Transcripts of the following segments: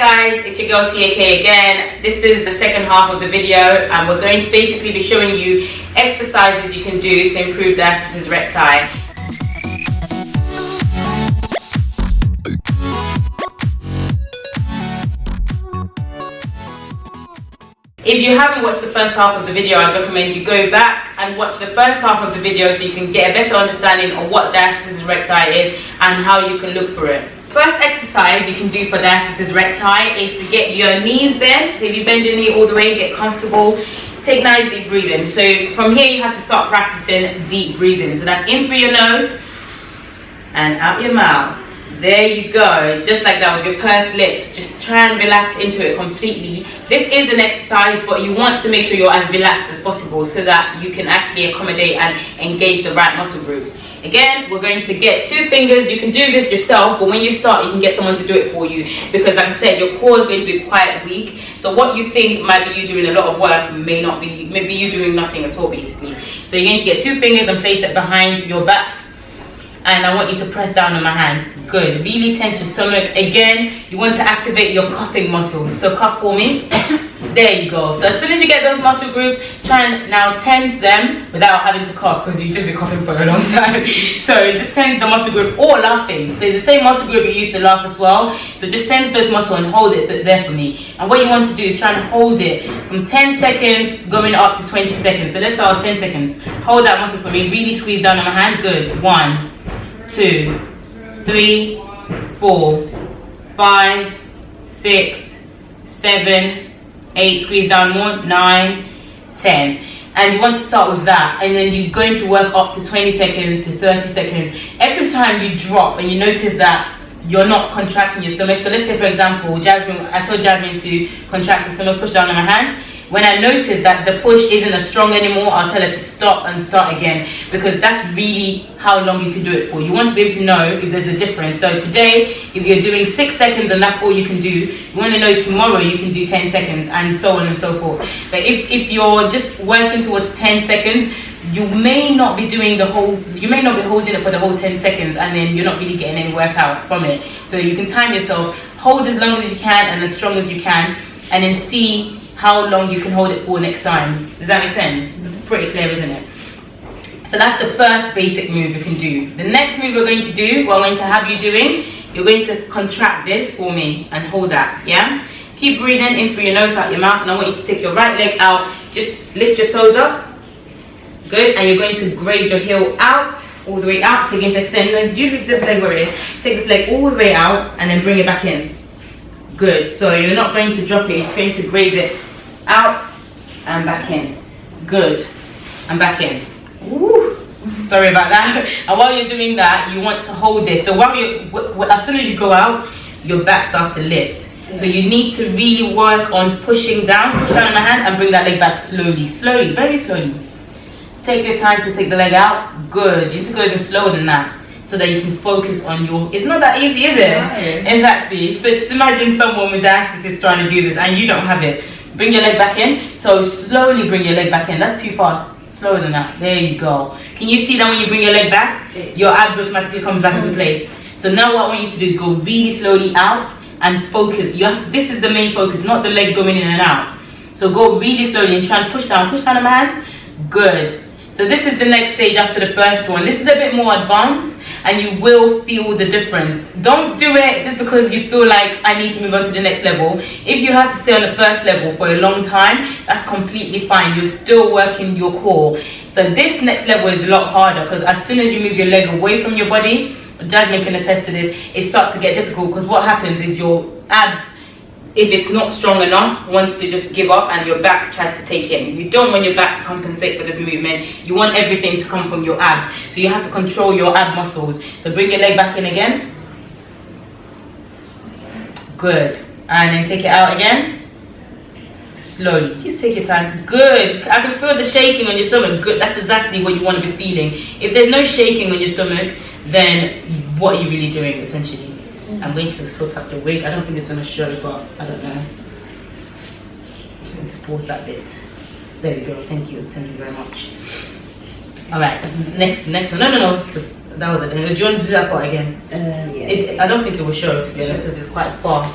guys, it's your girl TAK again. This is the second half of the video and we're going to basically be showing you exercises you can do to improve Diastasis Recti. If you haven't watched the first half of the video, I'd recommend you go back and watch the first half of the video so you can get a better understanding of what Diastasis Recti is and how you can look for it. First exercise you can do for Diastasis Recti is to get your knees bent. So if you bend your knee all the way, get comfortable, take nice deep breathing. So from here you have to start practicing deep breathing. So that's in through your nose and out your mouth. There you go, just like that with your pursed lips. Just try and relax into it completely. This is an exercise, but you want to make sure you're as relaxed as possible so that you can actually accommodate and engage the right muscle groups. Again, we're going to get 2 fingers. You can do this yourself, but when you start, you can get someone to do it for you. Because like I said, your core is going to be quite weak. So what you think might be you doing a lot of work may not be, maybe you doing nothing at all basically. So you're going to get 2 fingers and place it behind your back. And I want you to press down on my hand. Good. Really tense your stomach. Again, you want to activate your coughing muscles. So cough for me. There you go. So as soon as you get those muscle groups, try and now tense them without having to cough, because you've just been coughing for a long time. So just tense the muscle group or laughing. So the same muscle group you used to laugh as well. So just tense those muscles and hold it there for me. And what you want to do is try and hold it from 10 seconds going up to 20 seconds. So let's start with 10 seconds. Hold that muscle for me. Really squeeze down on my hand. Good. 1, 2, 3, 4, 5, 6, 7, 8, squeeze down more, 9, 10. And you want to start with that, and then you're going to work up to 20 seconds to 30 seconds. Every time you drop and you notice that you're not contracting your stomach. So let's say for example, Jasmine, I told Jasmine to contract her stomach, push down on my hand. When I notice that the push isn't as strong anymore, I'll tell her to stop and start again, because that's really how long you can do it for. You want to be able to know if there's a difference. So today, if you're doing 6 seconds and that's all you can do, you want to know tomorrow you can do 10 seconds and so on and so forth. But if you're just working towards 10 seconds, you may not be doing the whole, you may not be holding it for the whole 10 seconds and then you're not really getting any workout from it. So you can time yourself, hold as long as you can and as strong as you can, and then see how long you can hold it for next time. Does that make sense? It's pretty clear, isn't it? So that's the first basic move you can do. The next move we're going to do, what I'm going to have you doing, you're going to contract this for me and hold that, yeah? Keep breathing in through your nose, out your mouth, and I want you to take your right leg out. Just lift your toes up. Good, and you're going to graze your heel out, all the way out, taking to extend. Then you leave this leg where it is. Take this leg all the way out and then bring it back in. Good, so you're not going to drop it, you're just going to graze it out and back in. Good, and back in. Ooh, sorry about that. And while you're doing that, you want to hold this. So while as soon as you go out, your back starts to lift. So you need to really work on pushing down, push down on my hand and bring that leg back slowly, slowly, very slowly. Take your time to take the leg out. Good, you need to go even slower than that, so that you can focus on your, it's not that easy, is it? Right. Exactly. So just imagine someone with diastasis trying to do this and you don't have it. Bring your leg back in. So slowly bring your leg back in. That's too fast. Slower than that. There you go. Can you see that when you bring your leg back, your abs automatically comes back into place? So now what I want you to do is go really slowly out and focus. You have, this is the main focus, not the leg going in and out. So go really slowly and try and push down on my hand. Good. So this is the next stage after the first one. This is a bit more advanced and you will feel the difference. Don't do it just because you feel like I need to move on to the next level. If you have to stay on the first level for a long time, that's completely fine. You're still working your core. So this next level is a lot harder, because as soon as you move your leg away from your body, Jasmine can attest to this, it starts to get difficult, because what happens is your abs, if it's not strong enough, wants to just give up and your back tries to take in. You don't want your back to compensate for this movement. You want everything to come from your abs. So you have to control your ab muscles. So bring your leg back in again. Good. And then take it out again. Slowly. Just take your time. Good. I can feel the shaking on your stomach. Good. That's exactly what you want to be feeling. If there's no shaking on your stomach, then what are you really doing essentially? I'm going to sort out the wig. I don't think it's going to show, but I don't know. I'm just going to pause that bit. There we go. Thank you very much. All right, next one. No, that was it. Do you want to do that part again? Yeah. I don't think it will show, to be honest, because it's quite far.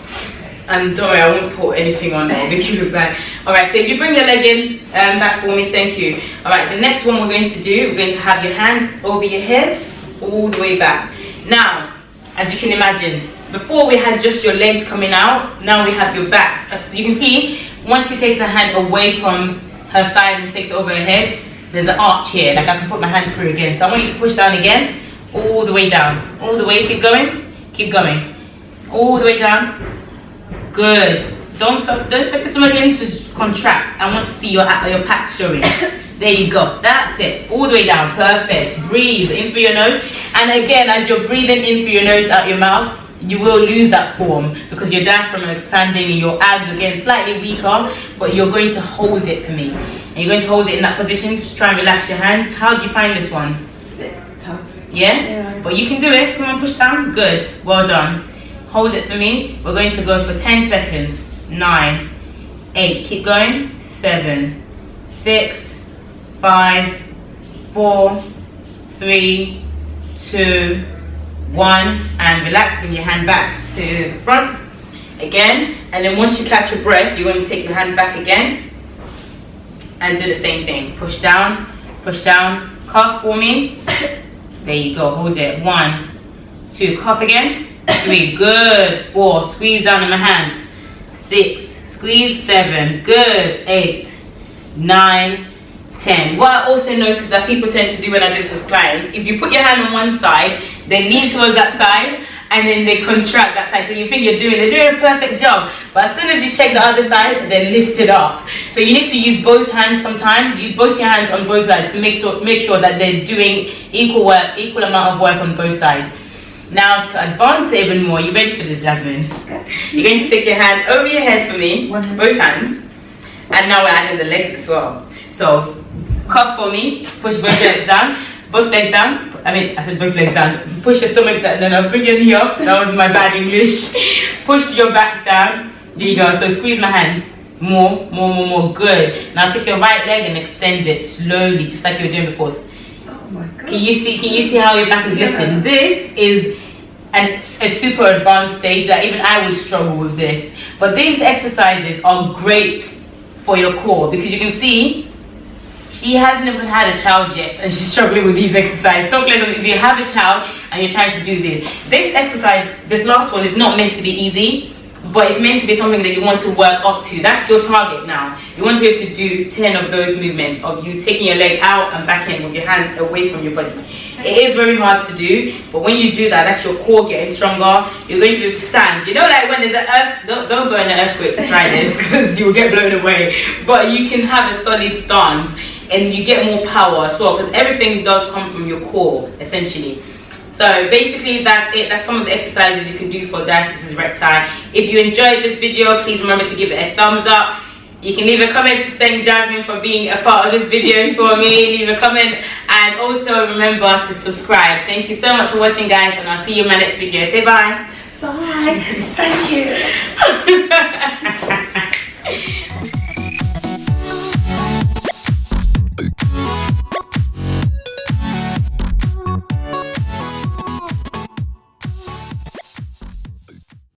And don't worry, I won't put anything on there, make you look bad. Alright, so if you bring your leg in back for me, thank you. Alright, the next one we're going to do, we're going to have your hand over your head, all the way back. Now, as you can imagine, before we had just your legs coming out, now we have your back. As you can see, once she takes her hand away from her side and takes it over her head, there's an arch here, like I can put my hand through again. So I want you to push down again, all the way down. All the way, keep going, all the way down. Good. Don't suck your stomach in to contract. I want to see your packs showing. There you go. That's it. All the way down. Perfect. Breathe in through your nose. And again, as you're breathing in through your nose, out your mouth, you will lose that form because your diaphragm are expanding and your abs are getting slightly weaker, but you're going to hold it for me. And you're going to hold it in that position. Just try and relax your hands. How do you find this one? It's a bit tough. Yeah? But you can do it. Come on, push down. Good. Well done. Hold it for me. We're going to go for 10 seconds. 9, 8. Keep going. 7, 6, 5, 4, 3, 2, 1, and relax. Bring your hand back to the front again, and then once you catch your breath, you're going to take your hand back again and do the same thing. Push down, cough for me. There you go. Hold it. 1, 2, cough again. 3, good. 4, squeeze down on my hand. 6, squeeze. 7, good. 8, 9, 10. What I also notice is that people tend to do when I do this with clients, if you put your hand on one side, they lean towards that side and then they contract that side. So you think they're doing a perfect job, but as soon as you check the other side, they lift it up. So you need to use both hands sometimes. Use both your hands on both sides to make sure that they're doing equal amount of work on both sides. Now to advance it even more, you ready for this, Jasmine? You're going to stick your hand over your head for me, both hands, and now we're adding the legs as well. So cough for me, push both legs down, I said both legs down. Push your stomach down, no, bring your knee up. That was my bad English. Push your back down. There you go. So squeeze my hands. More. Good. Now take your right leg and extend it slowly, just like you were doing before. Oh my God. Can you see how your back is lifting? This is a super advanced stage that even I would struggle with this. But these exercises are great for your core because you can see she hasn't even had a child yet and she's struggling with these exercises. Talk less of if you have a child and you're trying to do this. This exercise, this last one, is not meant to be easy, but it's meant to be something that you want to work up to. That's your target now. You want to be able to do 10 of those movements of you taking your leg out and back in with your hands away from your body. It is very hard to do, but when you do that, that's your core getting stronger. You're going to be able to stand. You know, like when there's an earth, don't go in an earthquake to try this because you will get blown away. But you can have a solid stance and you get more power as well because everything does come from your core, essentially. So basically that's it. That's some of the exercises you can do for diastasis recti. If you enjoyed this video, please remember to give it a thumbs up. You can leave a comment to thank Jasmine for being a part of this video for me. Leave a comment and also remember to subscribe. Thank you so much for watching, guys, and I'll see you in my next video. Say bye. Bye. Thank you.